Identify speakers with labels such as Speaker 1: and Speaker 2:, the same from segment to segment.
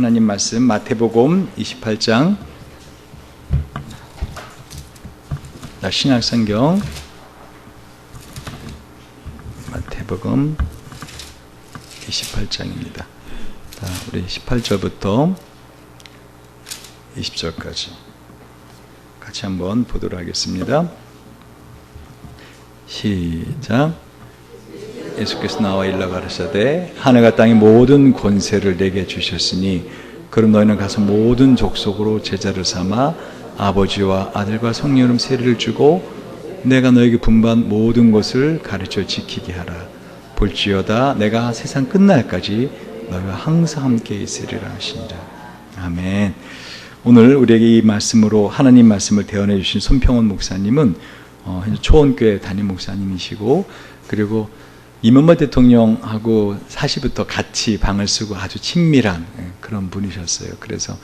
Speaker 1: 하나님 말씀 마태복음 28장 신약성경 마태복음 28장입니다. 우리 18절부터 20절까지 같이 한번 보도록 하겠습니다. 시작. 예수께서 나와 일러 가르치되 하늘과 땅의 모든 권세를 내게 주셨으니 그럼 너희는 가서 모든 족속으로 제자를 삼아 아버지와 아들과 성령으로 세례를 주고 내가 너에게 분부한 모든 것을 가르쳐 지키게 하라. 볼지어다 내가 세상 끝날까지 너희와 항상 함께 있으리라 하시니라. 아멘. 오늘 우리에게 이 말씀으로 하나님 말씀을 대언해 주신 손평원 목사님은 초원교회 담임 목사님이시고, 그리고 이명박 대통령하고 사시부터 같이 방을 쓰고 아주 친밀한 그런 분이셨어요. 그래서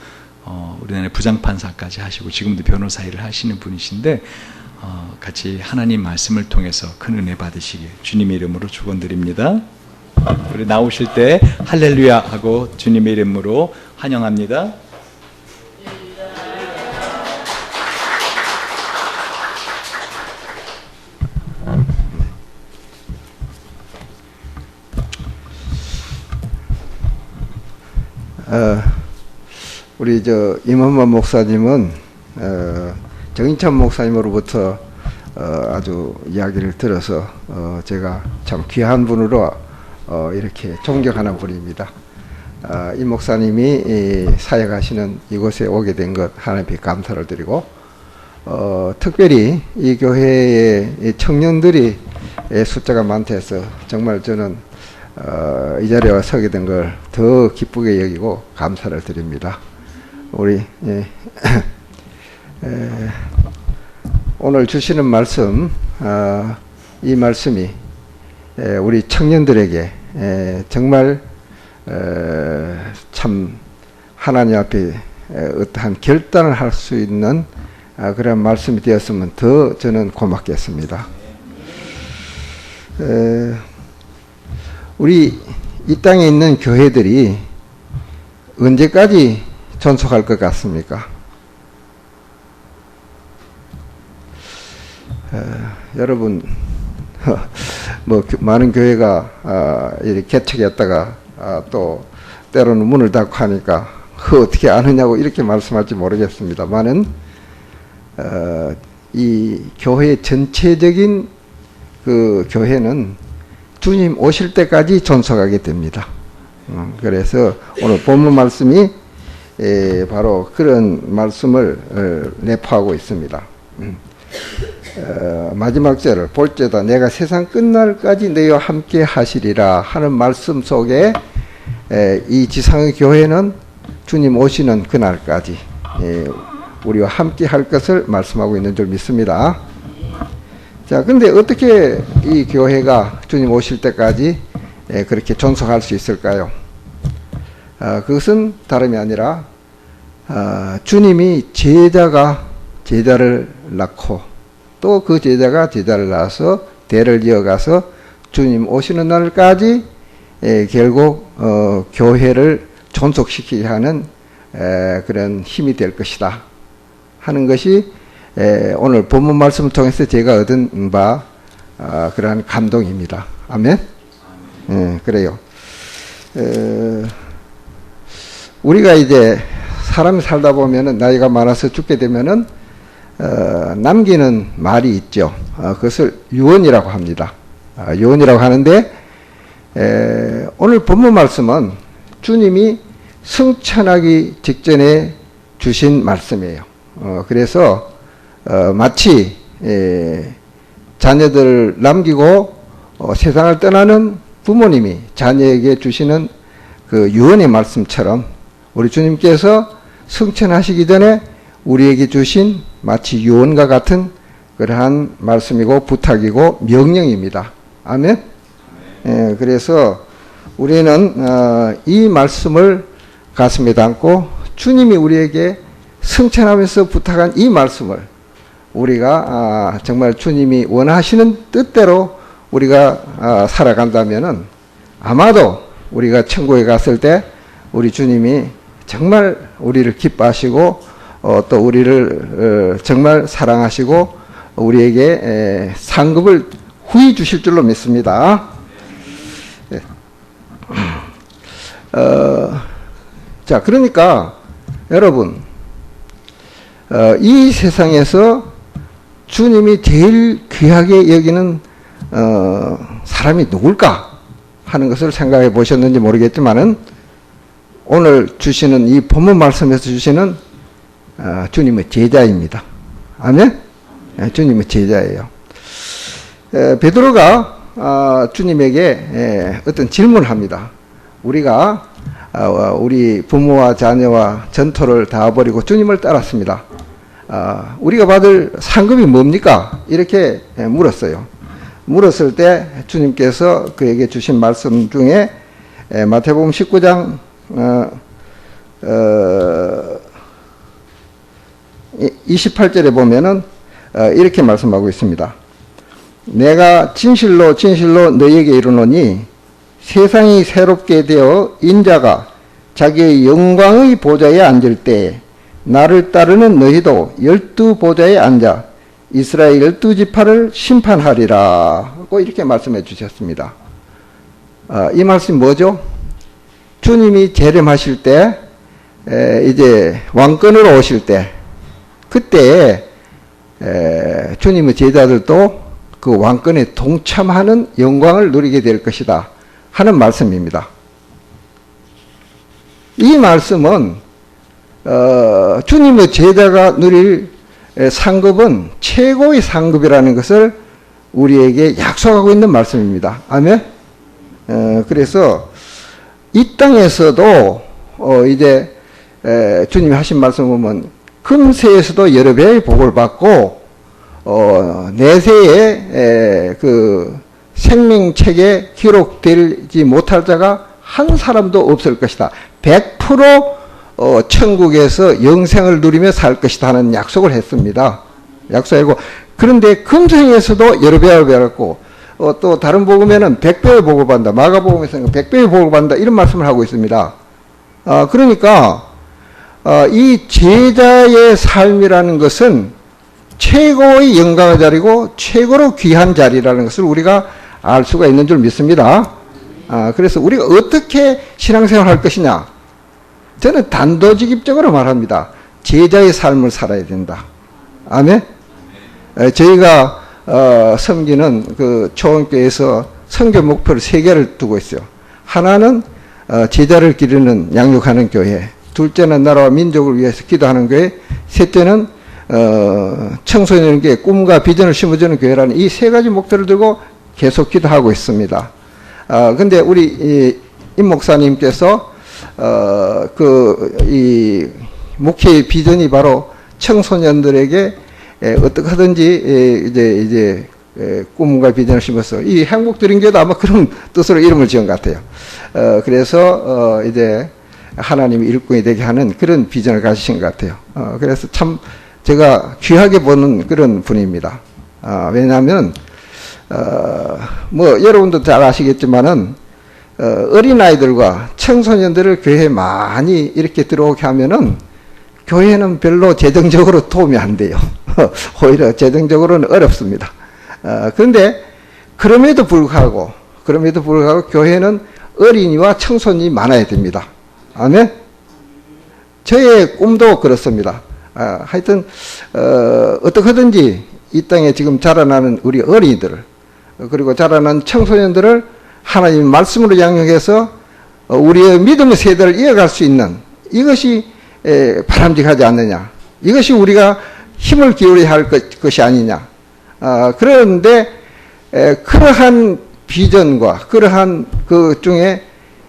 Speaker 1: 우리나라의 부장판사까지 하시고 지금도 변호사 일을 하시는 분이신데, 같이 하나님 말씀을 통해서 큰 은혜 받으시길 주님의 이름으로 축원드립니다. 우리 나오실 때 할렐루야 하고 주님의 이름으로 환영합니다.
Speaker 2: 우리 임원만 목사님은 정인찬 목사님으로부터 아주 이야기를 들어서 제가 참 귀한 분으로 이렇게 존경하는 분입니다. 이 목사님이 사역하시는 이곳에 오게 된 것 하나님께 감사를 드리고, 특별히 이 교회의 청년들이 숫자가 많다 해서 정말 저는 이 자리에 서게 된 걸 더 기쁘게 여기고 감사를 드립니다. 우리 오늘 주시는 말씀, 이 말씀이 우리 청년들에게 정말 참 하나님 앞에 어떠한 결단을 할 수 있는 그런 말씀이 되었으면 더 저는 고맙겠습니다. 우리 이 땅에 있는 교회들이 언제까지 존속할 것 같습니까? 여러분, 많은 교회가 이렇게 개척했다가 또 때로는 문을 닫고 하니까 어떻게 아느냐고 이렇게 말씀할지 모르겠습니다만은, 이 교회 전체적인 그 교회는 주님 오실 때까지 존속하게 됩니다. 그래서 오늘 본문 말씀이 바로 그런 말씀을 내포하고 있습니다. 마지막 절을 볼지어다 내가 세상 끝날까지 너희와 함께 하시리라 하는 말씀 속에 이 지상의 교회는 주님 오시는 그날까지 우리와 함께 할 것을 말씀하고 있는 줄 믿습니다. 자, 근데 어떻게 이 교회가 주님 오실 때까지 그렇게 존속할 수 있을까요? 그것은 다름이 아니라 주님이 제자가 제자를 낳고 또 그 제자가 제자를 낳아서 대를 이어가서 주님 오시는 날까지 결국 교회를 존속시키게 하는 그런 힘이 될 것이다 하는 것이 오늘 본문 말씀을 통해서 제가 얻은 바 그러한 감동입니다. 아멘. 그래요. 우리가 이제 사람이 살다 보면은 나이가 많아서 죽게 되면은 남기는 말이 있죠. 그것을 유언이라고 합니다. 유언이라고 하는데 오늘 본문 말씀은 주님이 승천하기 직전에 주신 말씀이에요. 그래서 마치 자녀들을 남기고 세상을 떠나는 부모님이 자녀에게 주시는 그 유언의 말씀처럼 우리 주님께서 승천하시기 전에 우리에게 주신 마치 유언과 같은 그러한 말씀이고 부탁이고 명령입니다. 아멘. 그래서 우리는 이 말씀을 가슴에 담고 주님이 우리에게 승천하면서 부탁한 이 말씀을 우리가 정말 주님이 원하시는 뜻대로 우리가 살아간다면은 아마도 우리가 천국에 갔을 때 우리 주님이 정말 우리를 기뻐하시고 또 우리를 정말 사랑하시고 우리에게 상급을 후히 주실 줄로 믿습니다. 자, 그러니까 여러분, 이 세상에서 주님이 제일 귀하게 여기는 사람이 누굴까 하는 것을 생각해 보셨는지 모르겠지만은 오늘 주시는 이 본문 말씀에서 주시는 주님의 제자입니다. 아멘? 주님의 제자예요. 베드로가 주님에게 어떤 질문을 합니다. 우리가 우리 부모와 자녀와 전토를 다 버리고 주님을 따랐습니다. 우리가 받을 상급이 뭡니까? 이렇게 물었어요. 물었을 때 주님께서 그에게 주신 말씀 중에 마태복음 19장 28절에 보면은 이렇게 말씀하고 있습니다. 내가 진실로 진실로 너희에게 이르노니 세상이 새롭게 되어 인자가 자기의 영광의 보좌에 앉을 때 나를 따르는 너희도 12보좌에 앉아 이스라엘 12지파를 심판하리라 하고 이렇게 말씀해 주셨습니다. 이 말씀이 뭐죠? 주님이 재림하실 때 이제 왕권으로 오실 때 그때 주님의 제자들도 그 왕권에 동참하는 영광을 누리게 될 것이다 하는 말씀입니다. 이 말씀은 주님의 제자가 누릴 상급은 최고의 상급이라는 것을 우리에게 약속하고 있는 말씀입니다. 아멘? 그래서 이 땅에서도 이제 주님이 하신 말씀 보면 금세에서도 여러 배의 복을 받고 내세에 그 생명책에 기록되지 못할 자가 한 사람도 없을 것이다. 100% 천국에서 영생을 누리며 살 것이다 하는 약속을 했습니다. 약속하고 그런데 금생에서도 여러 배를 받았고 또 다른 복음에는 100배의 복을 받는다. 마가복음에서는 100배의 복을 받는다. 이런 말씀을 하고 있습니다. 그러니까 이 제자의 삶이라는 것은 최고의 영광의 자리고 최고로 귀한 자리라는 것을 우리가 알 수가 있는 줄 믿습니다. 그래서 우리가 어떻게 신앙생활을 할 것이냐? 저는 단도직입적으로 말합니다. 제자의 삶을 살아야 된다. 아멘? 저희가 섬기는 그 초원교회에서 선교 목표를 3개를 두고 있어요. 하나는 제자를 기르는 양육하는 교회, 둘째는 나라와 민족을 위해서 기도하는 교회, 셋째는 청소년에게 꿈과 비전을 심어주는 교회라는 이 3가지 목표를 들고 계속 기도하고 있습니다. 근데 우리 임 목사님께서 이 목회의 비전이 바로 청소년들에게 어떻게 하든지 이제 꿈과 비전을 심어서 이 행복드림교회도 아마 그런 뜻으로 이름을 지은 것 같아요. 그래서 이제 하나님의 일꾼이 되게 하는 그런 비전을 가지신 것 같아요. 그래서 참 제가 귀하게 보는 그런 분입니다. 왜냐하면 뭐 여러분도 잘 아시겠지만은 어린아이들과 청소년들을 교회에 많이 이렇게 들어오게 하면은 교회는 별로 재정적으로 도움이 안 돼요. 오히려 재정적으로는 어렵습니다. 그런데 그럼에도 불구하고 교회는 어린이와 청소년이 많아야 됩니다. 아멘? 저의 꿈도 그렇습니다. 하여튼 어떻게 하든지 이 땅에 지금 자라나는 우리 어린이들을 그리고 자라나는 청소년들을 하나님의 말씀으로 양육해서 우리의 믿음의 세대를 이어갈 수 있는 이것이 바람직하지 않느냐. 이것이 우리가 힘을 기울여야 할 것이 아니냐. 그런데 그러한 비전과 그러한 그 중에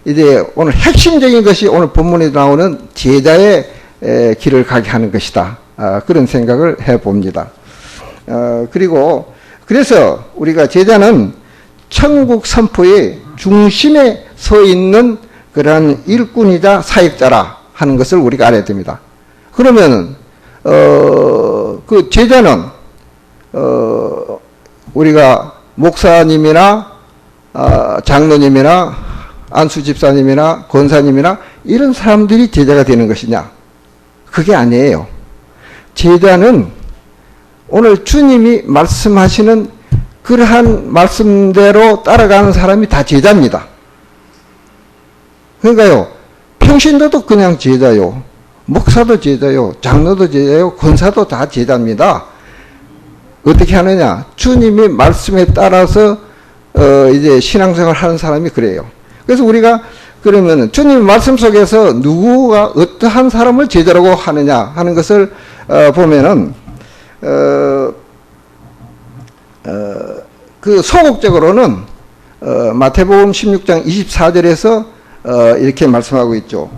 Speaker 2: 이제 오늘 핵심적인 것이 오늘 본문에 나오는 제자의 길을 가게 하는 것이다. 그런 생각을 해봅니다. 그리고 그래서 우리가 제자는 천국 선포의 중심에 서 있는 그러한 일꾼이자 사역자라 하는 것을 우리가 알아야 됩니다. 그러면 그 제자는 우리가 목사님이나 장로님이나 안수 집사님이나 권사님이나 이런 사람들이 제자가 되는 것이냐? 그게 아니에요. 제자는 오늘 주님이 말씀하시는 그러한 말씀대로 따라가는 사람이 다 제자입니다. 그러니까요, 평신도도 그냥 제자요, 목사도 제자요, 장로도 제자요, 권사도 다 제자입니다. 어떻게 하느냐? 주님이 말씀에 따라서 이제 신앙생활 하는 사람이 그래요. 그래서 우리가 그러면 주님 말씀 속에서 누구가 어떠한 사람을 제자라고 하느냐 하는 것을 보면은 그 소극적으로는 마태복음 16장 24절에서 이렇게 말씀하고 있죠.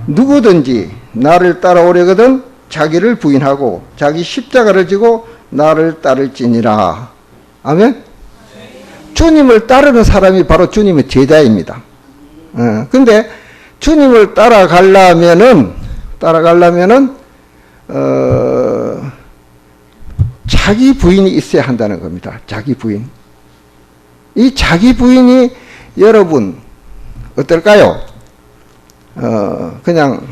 Speaker 2: 누구든지 나를 따라오려거든 자기를 부인하고 자기 십자가를 지고 나를 따를지니라. 아멘? 주님을 따르는 사람이 바로 주님의 제자입니다. 근데 주님을 따라가려면은 자기 부인이 있어야 한다는 겁니다. 자기 부인. 이 자기 부인이 여러분 어떨까요? 그냥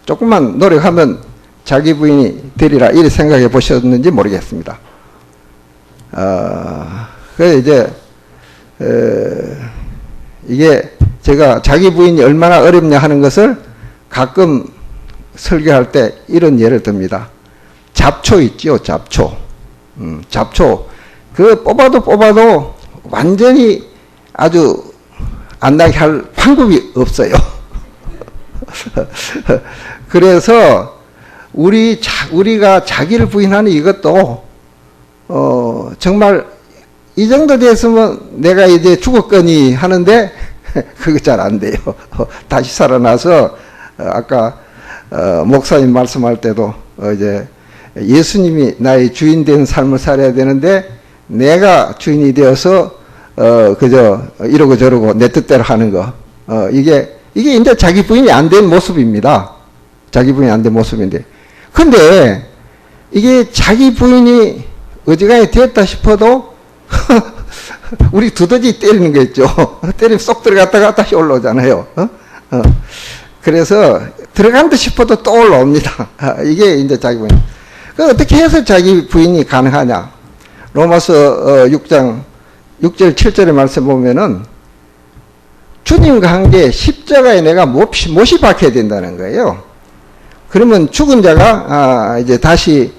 Speaker 2: 조금만 노력하면 자기 부인이 되리라 이렇게 생각해 보셨는지 모르겠습니다. 그래서 이제 이게 제가 자기 부인이 얼마나 어렵냐 하는 것을 가끔 설교할 때 이런 예를 듭니다. 잡초 있죠, 잡초. 잡초. 그 뽑아도 완전히 아주 안 나게 할 방법이 없어요. 그래서 우리가 자기를 부인하는 이것도 정말 이 정도 됐으면 내가 이제 죽었거니 하는데 그거 잘 안 돼요. 다시 살아나서 아까 목사님 말씀할 때도 이제 예수님이 나의 주인 된 삶을 살아야 되는데 내가 주인이 되어서 그저 이러고 저러고 내 뜻대로 하는 거 이게 이제 자기 부인이 안 된 모습입니다. 자기 부인이 안 된 모습인데 근데 이게 자기 부인이 어지간히 됐다 싶어도 우리 두더지 때리는 거 있죠. 때리면 쏙 들어갔다가 다시 올라오잖아요. 그래서 들어간 듯 싶어도 또 올라옵니다. 이게 이제 자기 부인. 어떻게 해서 자기 부인이 가능하냐? 로마서 6장 6절 7절의 말씀 보면은 주님과 함께 십자가에 내가 못이 박혀야 된다는 거예요. 그러면 죽은 자가 이제 다시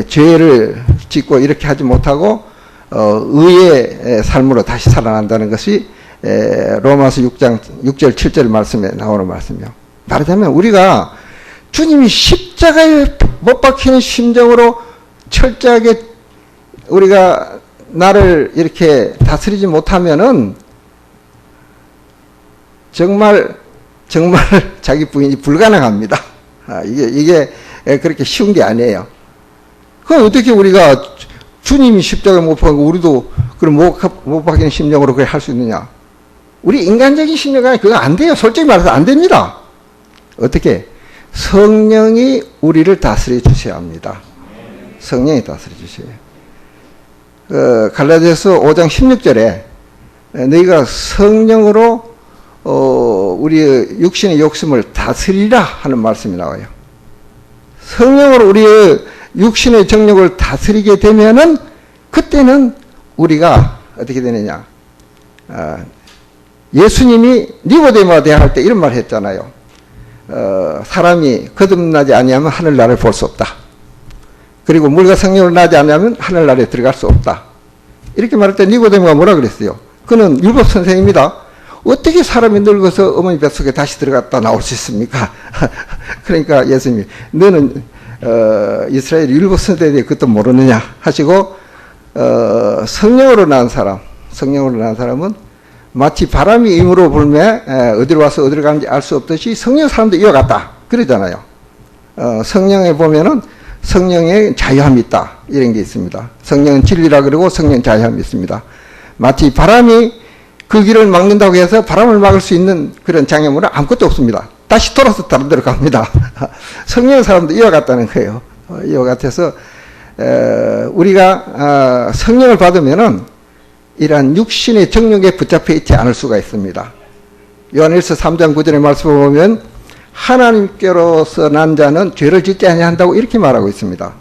Speaker 2: 죄를 짓고 이렇게 하지 못하고 의의 삶으로 다시 살아난다는 것이 로마서 6장 6절 7절 말씀에 나오는 말씀이요. 말하자면 우리가 주님이 십자가에 못 박히는 심정으로 철저하게 우리가 나를 이렇게 다스리지 못하면은 정말 자기 부인이 불가능합니다. 이게 그렇게 쉬운 게 아니에요. 그럼 어떻게 우리가 주님이 십자가에 못 박히고 우리도 그럼 못 박히는 심정으로 그렇게 할 수 있느냐? 우리 인간적인 심정이 그거 안 돼요. 솔직히 말해서 안 됩니다. 어떻게? 성령이 우리를 다스려 주셔야 합니다. 성령이 다스려 주셔야 해요. 갈라디아서 5장 16절에 너희가 성령으로 우리의 육신의 욕심을 다스리라 하는 말씀이 나와요. 성령으로 우리의 육신의 정욕을 다스리게 되면은 그때는 우리가 어떻게 되느냐? 예수님이 니고데모와 대화할 때 이런 말 했잖아요. 사람이 거듭나지 아니하면 하늘나라를 볼 수 없다. 그리고 물과 성령을 나지 않으면 하늘나라에 들어갈 수 없다. 이렇게 말할 때 니고데모가 뭐라 그랬어요? 그는 율법 선생입니다. 어떻게 사람이 늙어서 어머니 뱃속에 다시 들어갔다 나올 수 있습니까? 그러니까 예수님이 너는 이스라엘 율법 선생에 대해 그것도 모르느냐 하시고 성령으로 낳은 사람은 마치 바람이 임으로 불매 어디로 와서 어디로 가는지 알 수 없듯이 성령 사람도 이어갔다 그러잖아요. 성령에 보면은 성령의 자유함이 있다 이런 게 있습니다. 성령은 진리라 그러고 성령 자유함이 있습니다. 마치 바람이 그 길을 막는다고 해서 바람을 막을 수 있는 그런 장애물은 아무것도 없습니다. 다시 돌아서 다른 데로 갑니다. 성령 사람도 이어갔다는 거예요. 이와 같아서 우리가 성령을 받으면은 이러한 육신의 정욕에 붙잡혀 있지 않을 수가 있습니다. 요한일서 3장 9절의 말씀을 보면 하나님께로서 난 자는 죄를 짓지 아니한다고 이렇게 말하고 있습니다.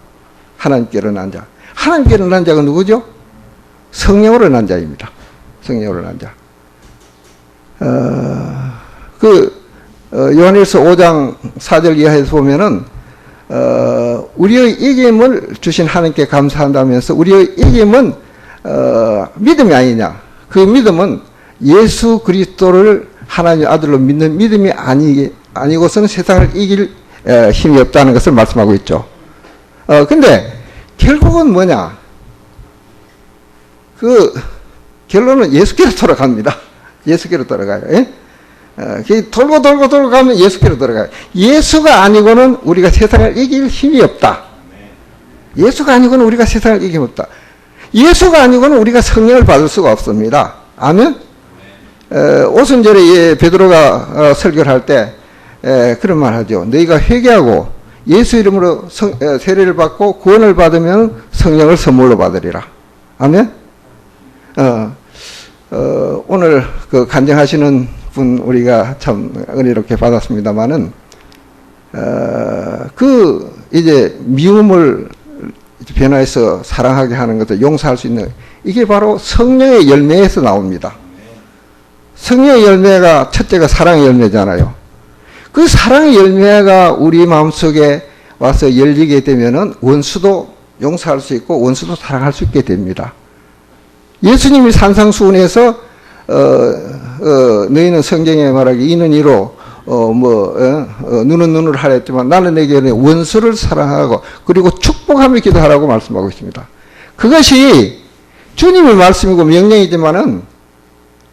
Speaker 2: 하나님께로 난 자. 하나님께로 난 자가 누구죠? 성령으로 난 자입니다. 성령으로 난 자. 요한일서 5장 4절 이하에서 보면은 우리의 이김을 주신 하나님께 감사한다면서 우리의 이김은 믿음이 아니냐. 그 믿음은 예수 그리스도를 하나님의 아들로 믿는 믿음이 아니고서는 세상을 이길 힘이 없다는 것을 말씀하고 있죠. 근데 결국은 뭐냐? 그 결론은 예수께로 돌아갑니다. 예수께로 돌아가요. 예? 돌고 가면 예수께로 돌아가요. 예수가 아니고는 우리가 세상을 이길 힘이 없다. 예수가 아니고는 우리가 세상을 이길 힘이 없다. 예수가 아니고는 우리가 성령을 받을 수가 없습니다. 아멘? 오순절에 베드로가 설교를 할 때 그런 말 하죠. 너희가 회개하고 예수 이름으로 세례를 받고 구원을 받으면 성령을 선물로 받으리라. 아멘? 오늘 그 간증하시는 분 우리가 참 은혜롭게 받았습니다만은 이제 미움을 변화해서 사랑하게 하는 것도 용서할 수 있는 이게 바로 성령의 열매에서 나옵니다. 성령의 열매가 첫째가 사랑의 열매잖아요. 그 사랑의 열매가 우리 마음속에 와서 열리게 되면은 원수도 용서할 수 있고 원수도 사랑할 수 있게 됩니다. 예수님이 산상수훈에서 너희는 성경에 말하기 이는 이로 눈은 눈을 하라 했지만 나는 내게 원수를 사랑하고 그리고 축복하며 기도하라고 말씀하고 있습니다. 그것이 주님의 말씀이고 명령이지만은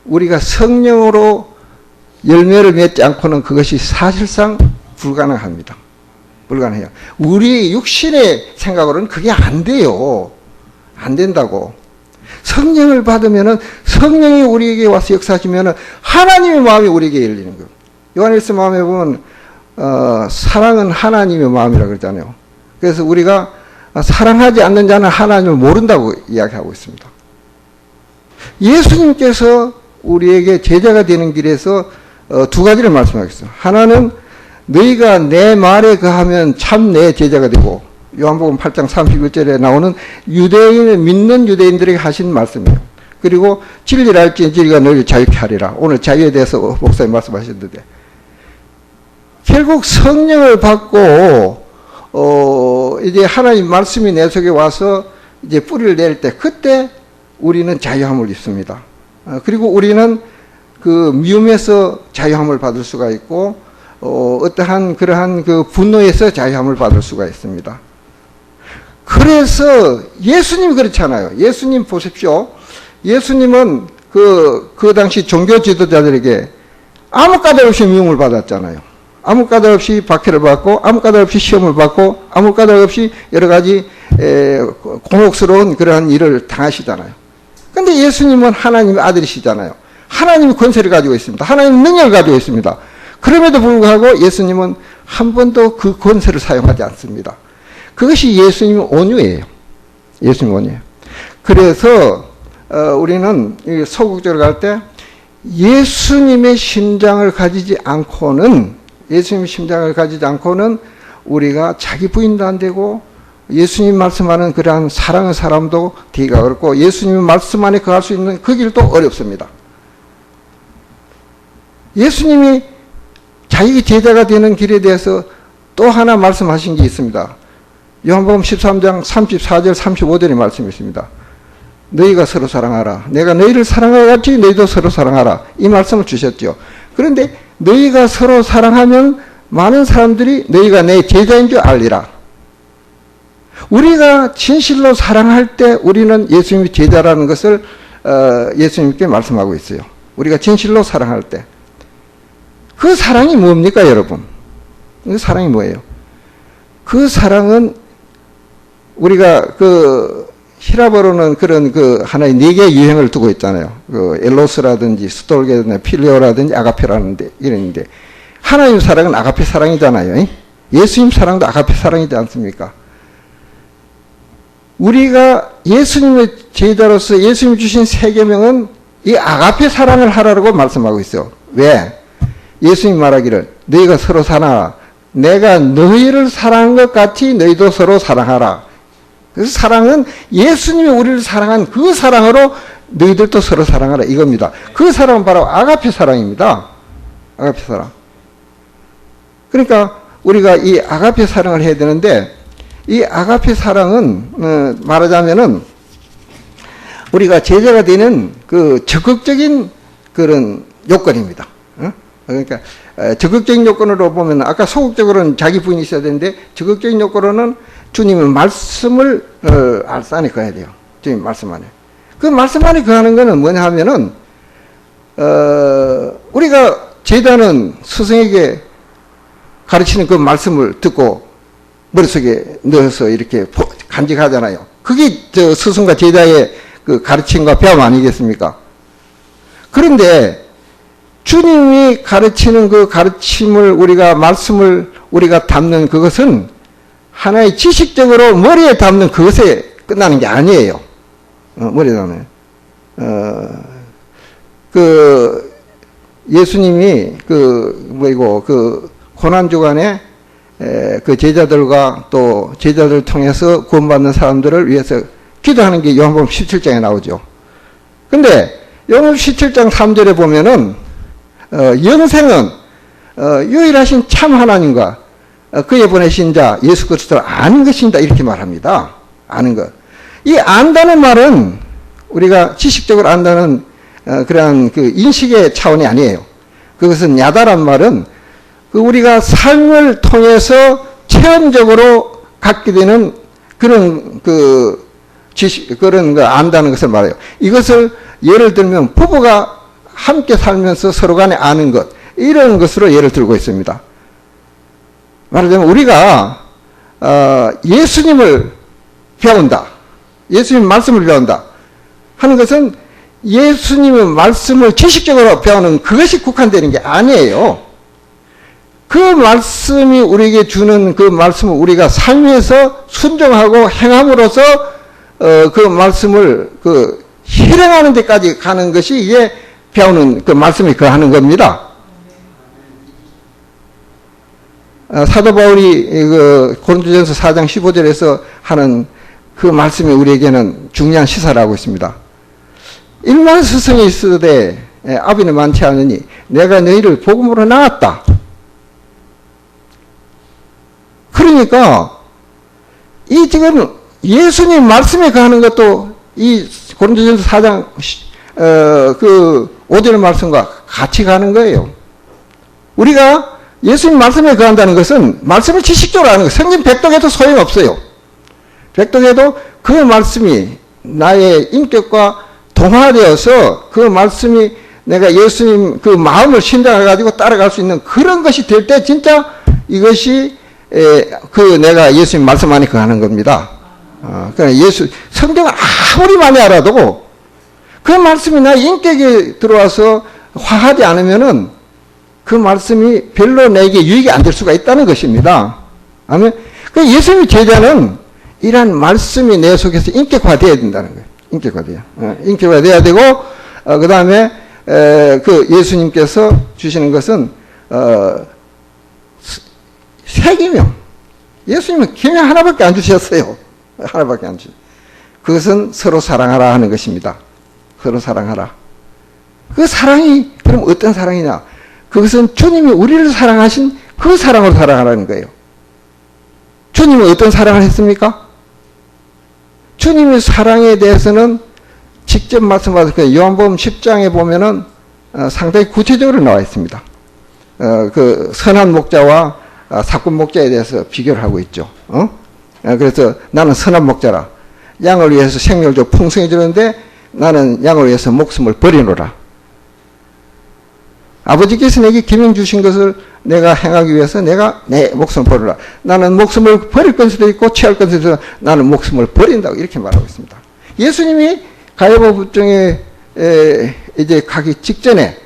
Speaker 2: 우리가 성령으로 열매를 맺지 않고는 그것이 사실상 불가능합니다. 불가능해요. 우리 육신의 생각으로는 그게 안 돼요. 안 된다고. 성령을 받으면은 성령이 우리에게 와서 역사하시면은 하나님의 마음이 우리에게 열리는 거예요. 요한일서 마음에 보면 사랑은 하나님의 마음이라고 그러잖아요. 그래서 우리가 사랑하지 않는 자는 하나님을 모른다고 이야기하고 있습니다. 예수님께서 우리에게 제자가 되는 길에서 두 가지를 말씀하겠어요. 하나는 너희가 내 말에 거하면 참 내 제자가 되고 요한복음 8장 31절에 나오는 유대인을 믿는 유대인들에게 하신 말씀이에요. 그리고 진리를 알지 진리가 너희를 자유케 하리라. 오늘 자유에 대해서 목사님 말씀하셨는데 결국 성령을 받고 이제 하나님 말씀이 내 속에 와서 이제 뿌리를 낼 때 그때 우리는 자유함을 입습니다. 그리고 우리는 그 미움에서 자유함을 받을 수가 있고 어떠한 그러한 그 분노에서 자유함을 받을 수가 있습니다. 그래서 예수님 그렇잖아요. 예수님 보십시오. 예수님은 그 당시 종교 지도자들에게 아무 까닭 없이 미움을 받았잖아요. 아무 까닭 없이 박해를 받고 아무 까닭 없이 시험을 받고 아무 까닭 없이 여러 가지 곤혹스러운 그러한 일을 당하시잖아요. 근데 예수님은 하나님의 아들이시잖아요. 하나님이 권세를 가지고 있습니다. 하나님의 능력을 가지고 있습니다. 그럼에도 불구하고 예수님은 한 번도 그 권세를 사용하지 않습니다. 그것이 예수님의 온유예요. 예수님의 온유예요. 그래서 우리는 소극적으로 갈 때 예수님의 심장을 가지지 않고는 우리가 자기 부인도 안 되고 예수님 말씀하는 그러한 사랑의 사람도 되기가 어렵고 예수님의 말씀 안에 거할 수 있는 그 길도 어렵습니다. 예수님이 자기 제자가 되는 길에 대해서 또 하나 말씀하신 게 있습니다. 요한복음 13장 34절 35절의 말씀이 있습니다. 너희가 서로 사랑하라. 내가 너희를 사랑하여 같이 너희도 서로 사랑하라. 이 말씀을 주셨죠. 그런데 너희가 서로 사랑하면 많은 사람들이 너희가 내 제자인 줄 알리라. 우리가 진실로 사랑할 때 우리는 예수님의 제자라는 것을 예수님께 말씀하고 있어요. 우리가 진실로 사랑할 때. 그 사랑이 뭡니까, 여러분? 그 사랑이 뭐예요? 그 사랑은 우리가 히라버로는 그런 하나의 네 개의 유형을 두고 있잖아요. 엘로스라든지 스톨게라든지 필레오라든지 아가페라는데 이런데 하나님 사랑은 아가페 사랑이잖아요. 예수님 사랑도 아가페 사랑이지 않습니까? 우리가 예수님의 제자로서 예수님 주신 세 계명은 이 아가페 사랑을 하라고 말씀하고 있어요. 왜? 예수님 말하기를 너희가 서로 사랑하라. 내가 너희를 사랑한 것 같이 너희도 서로 사랑하라. 그래서 사랑은 예수님이 우리를 사랑한 그 사랑으로 너희들도 서로 사랑하라 이겁니다. 그 사랑은 바로 아가페 사랑입니다. 아가페 사랑. 그러니까 우리가 이 아가페 사랑을 해야 되는데 이 아가페 사랑은 말하자면은 우리가 제자가 되는 그 적극적인 그런 요건입니다. 그러니까 적극적인 요건으로 보면 아까 소극적으로는 자기 부인이 있어야 되는데 적극적인 요건으로는 주님의 말씀을 알싸니 거야 돼요. 주님 말씀 안에. 그 말씀 안에 거하는 거는 뭐냐 하면은 우리가 제자는 스승에게 가르치는 그 말씀을 듣고 머릿속에 넣어서 이렇게 간직하잖아요. 그게 저 스승과 제자의 그 가르침과 배움 아니겠습니까? 그런데 주님이 가르치는 그 가르침을 우리가 말씀을 우리가 담는 그것은 하나의 지식적으로 머리에 담는 그것에 끝나는 게 아니에요. 머리에 담는. 그 예수님이 그 고난 주간에 그 제자들과 또 제자들을 통해서 구원받는 사람들을 위해서 기도하는 게 요한복음 17장에 나오죠. 근데 요한복음 17장 3절에 보면은 영생은 유일하신 참 하나님과 그의 보내신 자 예수 그리스도를 아는 것입니다. 이렇게 말합니다. 아는 것. 이 안다는 말은 우리가 지식적으로 안다는 그러한 그 인식의 차원이 아니에요. 그것은 야다란 말은 그 우리가 삶을 통해서 체험적으로 갖게 되는 그런 그 지식, 그런 거 안다는 것을 말해요. 이것을 예를 들면 부부가 함께 살면서 서로 간에 아는 것, 이런 것으로 예를 들고 있습니다. 말하자면 우리가 예수님을 배운다. 예수님 말씀을 배운다. 하는 것은 예수님의 말씀을 지식적으로 배우는 그것이 국한되는 게 아니에요. 그 말씀이 우리에게 주는 그 말씀을 우리가 삶에서 순종하고 행함으로써 그 말씀을 그 실행하는 데까지 가는 것이 이게 배우는 그 말씀이 거하는 겁니다. 사도 바울이 그 고린도전서 4장 15절에서 하는 그 말씀이 우리에게는 중요한 시사를 하고 있습니다. 일만 스승이 있으되 아비는 많지 않으니 내가 너희를 복음으로 낳았다. 그러니까 이 지금 예수님 말씀에 거하는 것도 이 고린도전서 4장 그 5절 말씀과 같이 가는 거예요. 우리가 예수님 말씀에 거한다는 것은 말씀을 지식적으로 아는 거예요. 성경 백독해도 소용없어요. 백독해도 그 말씀이 나의 인격과 동화되어서 그 말씀이 내가 예수님 그 마음을 신장해가지고 따라갈 수 있는 그런 것이 될 때 진짜 이것이 그 내가 예수님 말씀 안에 거하는 겁니다. 그러니까 성경을 아무리 많이 알아도 그 말씀이 나의 인격에 들어와서 화하지 않으면은 그 말씀이 별로 내게 유익이 안 될 수가 있다는 것입니다. 아멘. 그 예수님의 제자는 이러한 말씀이 내 속에서 인격화되어야 된다는 거예요. 인격화돼야 되고, 그 다음에, 그 예수님께서 주시는 것은, 세 계명. 예수님은 계명 하나밖에 안 주셨어요. 하나밖에 안 주셨어요. 그것은 서로 사랑하라 하는 것입니다. 서로 사랑하라. 그 사랑이, 그럼 어떤 사랑이냐? 그것은 주님이 우리를 사랑하신 그 사랑으로 사랑하라는 거예요. 주님은 어떤 사랑을 했습니까? 주님의 사랑에 대해서는 직접 말씀하셨고 요한복음 10장에 보면은 상당히 구체적으로 나와 있습니다. 그 선한 목자와 사꾼 목자에 대해서 비교를 하고 있죠. 그래서 나는 선한 목자라. 양을 위해서 생명을 줘 풍성히 주는데 나는 양을 위해서 목숨을 버리노라. 아버지께서 내게 계명 주신 것을 내가 행하기 위해서 내가 내 목숨을 버리라. 나는 목숨을 버릴 것도 있고 취할 것도 있고 나는 목숨을 버린다고 이렇게 말하고 있습니다. 예수님이 가야바 법정에 이제 가기 직전에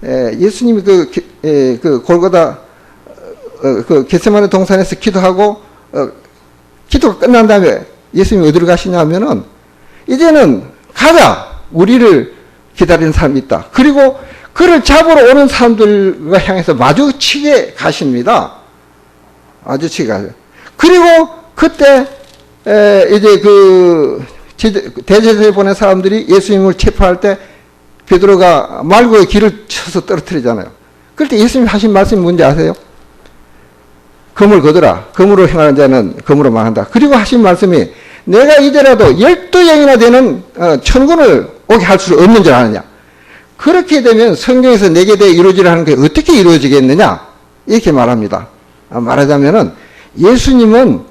Speaker 2: 예수님이 그 골고다 그 겟세마네 동산에서 기도하고 기도가 끝난 다음에 예수님이 어디로 가시냐 하면은 이제는 가자. 우리를 기다리는 사람이 있다. 그리고 그를 잡으러 오는 사람들과 향해서 마주치게 가십니다. 마주치게 가요. 그리고 그때 이제 그 대제사에 보낸 사람들이 예수님을 체포할 때 베드로가 말고의 길을 쳐서 떨어뜨리잖아요. 그럴 때 예수님 하신 말씀이 뭔지 아세요? 검을 거두라. 검으로 행하는 자는 검으로 망한다. 그리고 하신 말씀이 내가 이제라도 12영이나 되는 천군을 오게 할 수 없는 줄 아느냐. 그렇게 되면 성경에서 내게 대해 이루어지라 하는 게 어떻게 이루어지겠느냐. 이렇게 말합니다. 말하자면은 예수님은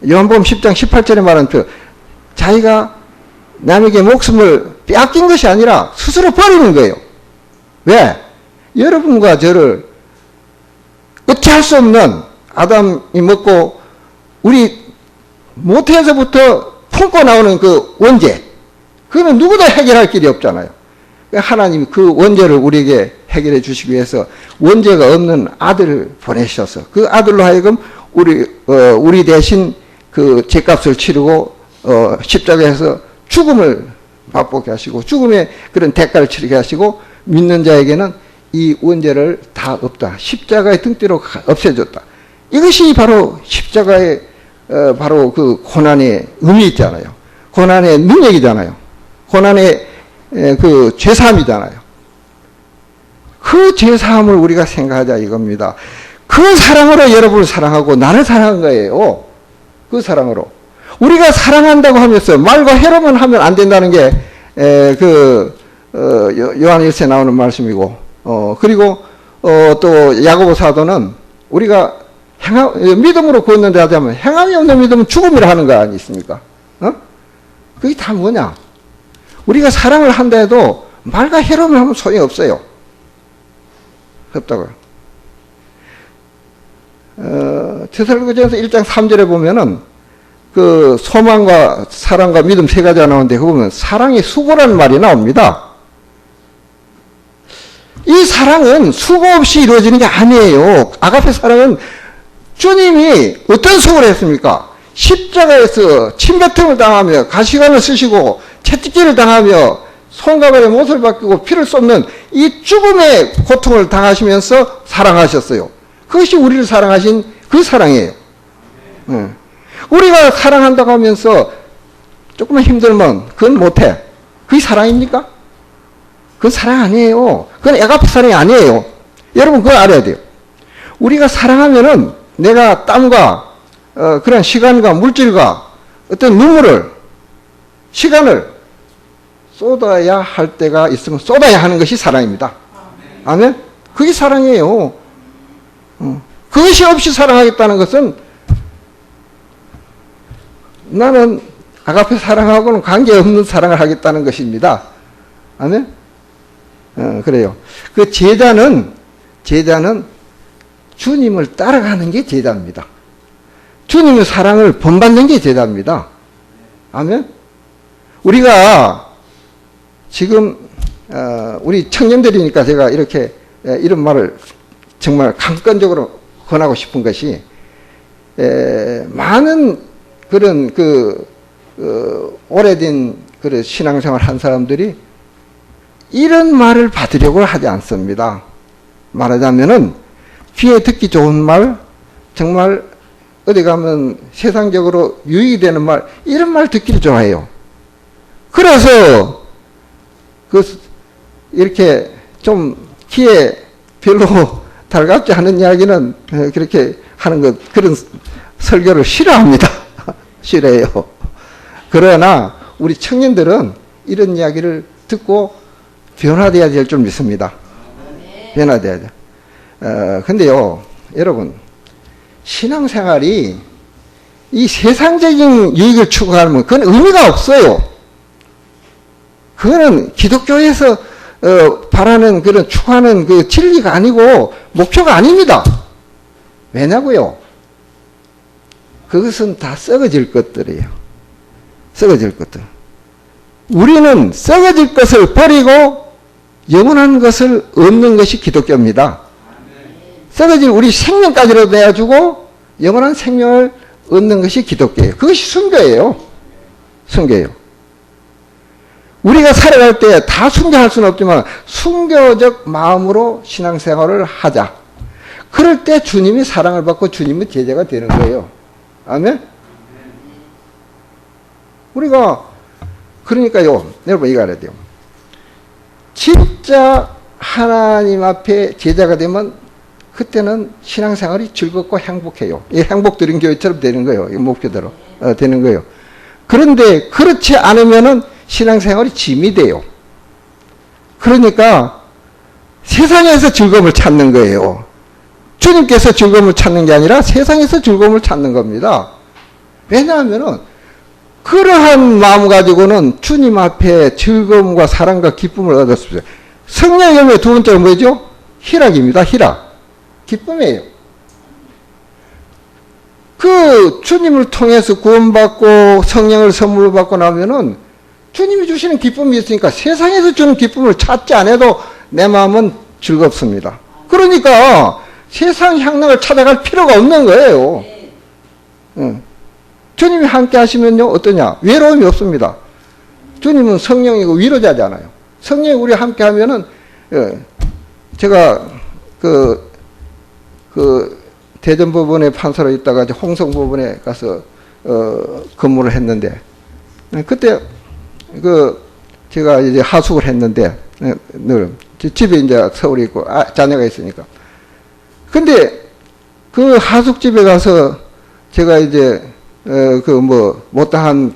Speaker 2: 요한복음 10장 18절에 말한 자기가 남에게 목숨을 빼앗긴 것이 아니라 스스로 버리는 거예요. 왜? 여러분과 저를 어찌할 수 없는 아담이 먹고 우리 모태에서부터 품고 나오는 그 원죄, 그거는 누구도 해결할 길이 없잖아요. 하나님이 그 원죄를 우리에게 해결해 주시기 위해서 원죄가 없는 아들을 보내셔서 그 아들로 하여금 우리 대신 그 죄값을 치르고 십자가에서 죽음을 맛보게 하시고 죽음의 그런 대가를 치르게 하시고 믿는 자에게는 이 원죄를 다 없다. 십자가의 등대로 없애줬다. 이것이 바로 십자가의 바로 그 고난의 의미 있잖아요. 고난의 능력이잖아요. 고난의 그 죄사함이잖아요. 그 죄사함을 우리가 생각하자 이겁니다. 그 사랑으로 여러분을 사랑하고 나를 사랑한 거예요. 그 사랑으로. 우리가 사랑한다고 하면서 말과 해로만 하면 안 된다는 게 요한 1서에 나오는 말씀이고 그리고 또 야고보 사도는 우리가 믿음으로 구원는데 하자면 행함이 없는 믿음은 죽음이라 하는 거 아니겠습니까? 그게 다 뭐냐? 우리가 사랑을 한다 해도 말과 해로만 하면 소용이 없어요. 없다고요. 데살로니가전서 1장 3절에 보면은 그 소망과 사랑과 믿음 세 가지가 나오는데 그거 보면 사랑이 수고라는 말이 나옵니다. 이 사랑은 수고 없이 이루어지는 게 아니에요. 아가페 사랑은 주님이 어떤 수고를 했습니까? 십자가에서 침뱉음을 당하며 가시관을 쓰시고 채찍질을 당하며 손과 발에 못을 박히고 피를 쏟는 이 죽음의 고통을 당하시면서 사랑하셨어요. 그것이 우리를 사랑하신 그 사랑이에요. 우리가 사랑한다고 하면서 조금만 힘들면 그건 못해. 그게 사랑입니까? 그건 사랑 아니에요. 그건 애가페 사랑이 아니에요. 여러분 그거 알아야 돼요. 우리가 사랑하면은 내가 땀과 그런 시간과 물질과 어떤 눈물을 시간을 쏟아야 할 때가 있으면 쏟아야 하는 것이 사랑입니다. 아멘? 그게 사랑이에요. 그것이 없이 사랑하겠다는 것은 나는 아가페 사랑하고는 관계없는 사랑을 하겠다는 것입니다. 아멘? 그래요. 그 제자는 주님을 따라가는 게 제자입니다. 주님의 사랑을 본받는 게 제자입니다. 아멘? 우리가 지금 우리 청년들이니까 제가 이렇게 이런 말을 정말 강권적으로 권하고 싶은 것이 많은 그런 오래된 그런 신앙생활 한 사람들이 이런 말을 받으려고 하지 않습니다. 말하자면은 귀에 듣기 좋은 말, 정말 어디 가면 세상적으로 유익이 되는 말, 이런 말 듣기를 좋아해요. 그래서 이렇게 좀 귀에 별로 달갑지 않은 이야기는 그렇게 하는 것, 그런 설교를 싫어합니다. 싫어해요. 그러나 우리 청년들은 이런 이야기를 듣고 변화되어야 될 줄 믿습니다. 변화되어야 돼. 근데요, 여러분, 신앙생활이 이 세상적인 유익을 추구하면 그건 의미가 없어요. 그거는 기독교에서 바라는 그런 추구하는 그 진리가 아니고 목표가 아닙니다. 왜냐고요? 그것은 다 썩어질 것들이에요. 썩어질 것들. 우리는 썩어질 것을 버리고 영원한 것을 얻는 것이 기독교입니다. 썩어질 우리 생명까지라도 내어주고 영원한 생명을 얻는 것이 기독교예요. 그것이 순교예요. 순교예요. 우리가 살아갈 때 다 순교할 수는 없지만 순교적 마음으로 신앙생활을 하자. 그럴 때 주님이 사랑을 받고 주님의 제자가 되는 거예요. 아멘? 우리가 그러니까요. 여러분 이거 알아야 돼요. 진짜 하나님 앞에 제자가 되면 그때는 신앙생활이 즐겁고 행복해요. 이 행복드린 교회처럼 되는 거예요. 이 목표대로 되는 거예요. 그런데 그렇지 않으면은 신앙생활이 짐이 돼요. 그러니까 세상에서 즐거움을 찾는 거예요. 주님께서 즐거움을 찾는 게 아니라 세상에서 즐거움을 찾는 겁니다. 왜냐하면은 그러한 마음 가지고는 주님 앞에 즐거움과 사랑과 기쁨을 얻었습니다. 성령의 열매 두 번째는 뭐죠? 희락입니다. 희락. 기쁨이에요. 그 주님을 통해서 구원받고 성령을 선물로 받고 나면은 주님이 주시는 기쁨이 있으니까 세상에서 주는 기쁨을 찾지 않아도 내 마음은 즐겁습니다. 그러니까 세상 향락을 찾아갈 필요가 없는 거예요. 주님이 함께 하시면요 어떠냐? 외로움이 없습니다. 주님은 성령이고 위로자잖아요. 성령이 우리와 함께 하면은 제가 그 대전법원에 판사로 있다가 이제 홍성법원에 가서 근무를 했는데 그때 제가 이제 하숙을 했는데 늘 집에 이제 서울에 있고 자녀가 있으니까 근데 그 하숙집에 가서 제가 이제 못다한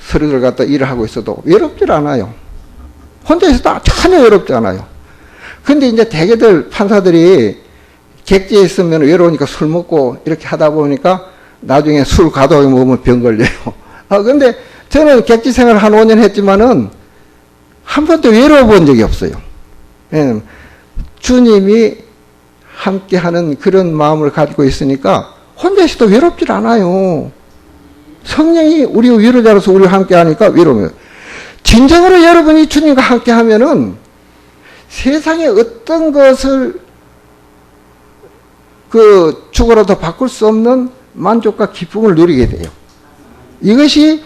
Speaker 2: 서류를 갖다 일을 하고 있어도 외롭질 않아요. 혼자 있어도 전혀 외롭지 않아요. 근데 이제 대개들 판사들이 객지에 있으면 외로우니까 술 먹고 이렇게 하다 보니까 나중에 술 과도하게 먹으면 병 걸려요. 근데 저는 객지 생활 한 5년 했지만은 한 번도 외로워 본 적이 없어요. 주님이 함께 하는 그런 마음을 가지고 있으니까 혼자 있어도 외롭질 않아요. 성령이 우리 위로자로서 우리와 함께 하니까 외로워요. 진정으로 여러분이 주님과 함께 하면은 세상의 어떤 것을 죽어라도 바꿀 수 없는 만족과 기쁨을 누리게 돼요. 이것이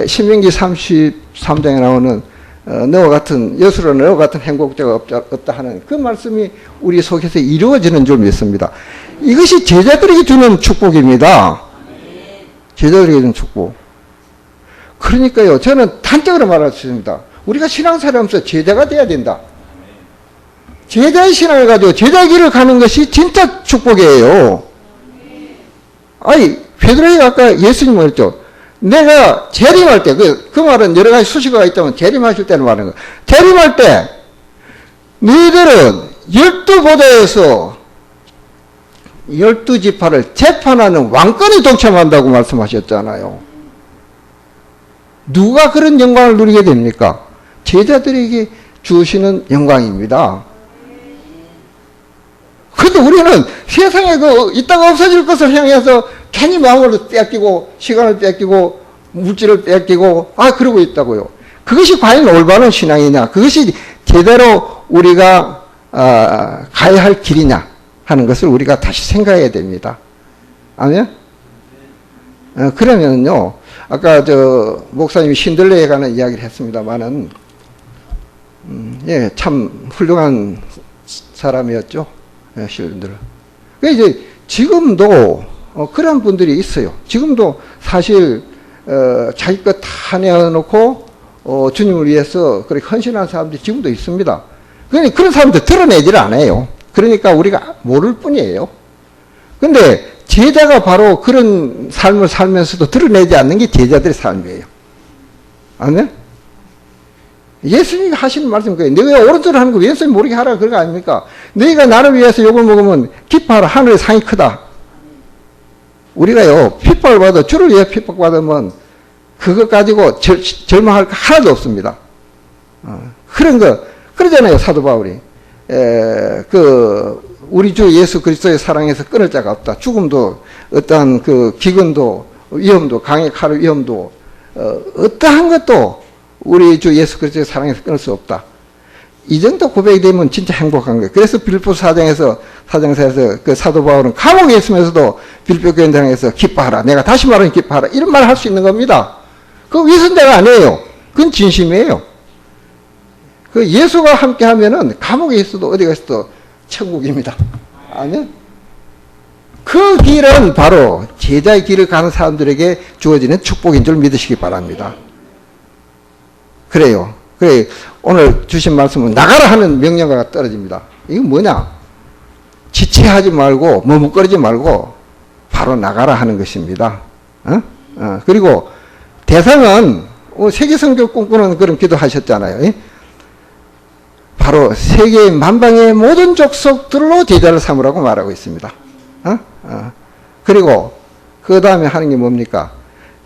Speaker 2: 신명기 33장에 나오는 너와 같은 여수로 너와 같은 행복자가 없다 하는 그 말씀이 우리 속에서 이루어지는 줄 믿습니다. 이것이 제자들에게 주는 축복입니다. 제자들에게 주는 축복. 그러니까요, 저는 단적으로 말할 수 있습니다. 우리가 신앙생활을 하면서 제자가 돼야 된다. 제자의 신앙을 가지고 제자의 길을 가는 것이 진짜 축복이에요. 아니, 베드로가 아까 예수님 말했죠. 내가 재림할 때, 그 말은 여러 가지 수식어가 있다면 재림하실 때는 말하는 거예요. 재림할 때, 너희들은 12보좌에서 12지파를 재판하는 왕권에 동참한다고 말씀하셨잖아요. 누가 그런 영광을 누리게 됩니까? 제자들에게 주시는 영광입니다. 근데 우리는 세상에 이따가 없어질 것을 향해서 괜히 마음을 뺏기고, 시간을 뺏기고, 물질을 뺏기고, 그러고 있다고요. 그것이 과연 올바른 신앙이냐? 그것이 제대로 우리가, 가야 할 길이냐? 하는 것을 우리가 다시 생각해야 됩니다. 아멘? 그러면요, 아까 목사님이 신들레에 관한 이야기를 했습니다만은, 참 훌륭한 사람이었죠. 신들. 이제 지금도 그런 분들이 있어요. 지금도 사실 자기 것 다 내어놓고 주님을 위해서 그렇게 헌신한 사람들이 지금도 있습니다. 그러니까 그런 사람들 드러내지를 않아요. 그러니까 우리가 모를 뿐이에요. 근데 제자가 바로 그런 삶을 살면서도 드러내지 않는 게 제자들의 삶이에요. 아멘? 예수님이 하시는 말씀이 그거예요. 너희가 오른쪽으로 하는 거 왼손이 모르게 하라 그런 거 아닙니까? 너희가 나를 위해서 욕을 먹으면 기뻐하라. 하늘의 상이 크다. 우리가요, 핍박을 받아, 주를 위해 핍박받으면 그것 가지고 절망할 거 하나도 없습니다. 그런 거, 그러잖아요, 사도 바울이. 우리 주 예수 그리스도의 사랑에서 끊을 자가 없다. 죽음도, 어떠한 기근도, 위험도, 강의 칼의 위험도, 어떠한 것도 우리 주 예수 그리스도의 사랑에서 끊을 수 없다. 이 정도 고백이 되면 진짜 행복한 거예요. 그래서 빌립보서 사장사에서 그 사도 바울은 감옥에 있으면서도 빌립보 교회당에서 기뻐하라. 내가 다시 말하면 기뻐하라. 이런 말을 할 수 있는 겁니다. 그거 위선자가 아니에요. 그건 진심이에요. 그 예수가 함께 하면은 감옥에 있어도 어디 갔어도 천국입니다. 아멘. 그 길은 바로 제자의 길을 가는 사람들에게 주어지는 축복인 줄 믿으시기 바랍니다. 그래요. 그래, 오늘 주신 말씀은 나가라 하는 명령어가 떨어집니다. 이건 뭐냐? 지체하지 말고, 머뭇거리지 말고, 바로 나가라 하는 것입니다. 그리고 대상은, 세계 선교 꿈꾸는 그런 기도 하셨잖아요. 바로 세계의 만방의 모든 족속들로 제자를 삼으라고 말하고 있습니다. 그리고 그 다음에 하는 게 뭡니까?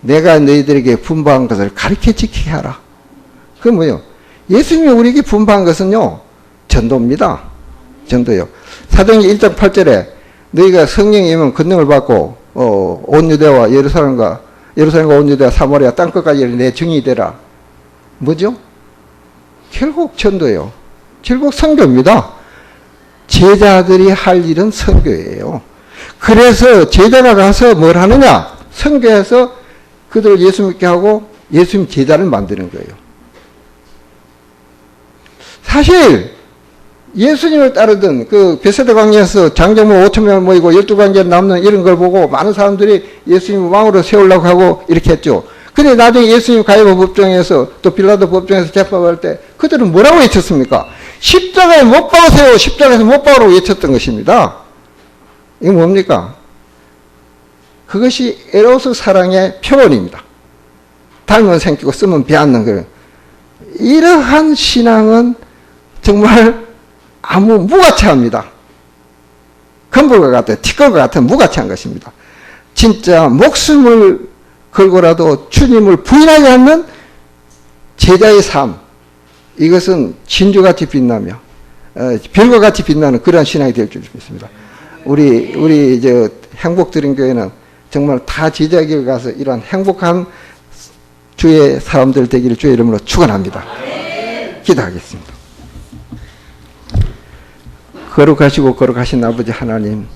Speaker 2: 내가 너희들에게 분부한 것을 가르쳐 지키게 하라. 그 뭐요? 예수님이 우리에게 분부한 것은요, 전도입니다. 전도요. 사도행전 1장 8절에 너희가 성령이 임하면 권능을 받고 온 유대와 예루살렘과 온 유대와 사마리아 땅끝까지 내 증인이 되라. 뭐죠? 결국 전도예요. 결국 선교입니다. 제자들이 할 일은 선교예요. 그래서 제자가 가서 뭘 하느냐? 선교해서 그들을 예수 믿게 하고 예수님 제자를 만드는 거예요. 사실 예수님을 따르던 그 베세다 광야에서 장정무 5,000명 모이고 12광제 남는 이런 걸 보고 많은 사람들이 예수님을 왕으로 세우려고 하고 이렇게 했죠. 근데 나중에 예수님 가야바 법정에서 또 빌라도 법정에서 재판할 때 그들은 뭐라고 외쳤습니까? 십자가에 못 박으세요. 십자가에서 못 박으라고 외쳤던 것입니다. 이게 뭡니까? 그것이 에로스 사랑의 표본입니다. 닮은 생기고 쓰면 배앗는 거예요. 이러한 신앙은 정말 아무 무가치합니다. 건불과 같은, 티끌과 같은 무가치한 것입니다. 진짜 목숨을 걸고라도 주님을 부인하지 않는 제자의 삶, 이것은 진주같이 빛나며 별과 같이 빛나는 그런 신앙이 될 줄 믿습니다. 우리 행복드림교회는 정말 다 제자의 길 가서 이러한 행복한 주의 사람들 되기를 주의 이름으로 축원합니다. 기도하겠습니다. 거룩하시고 거룩하신 아버지 하나님,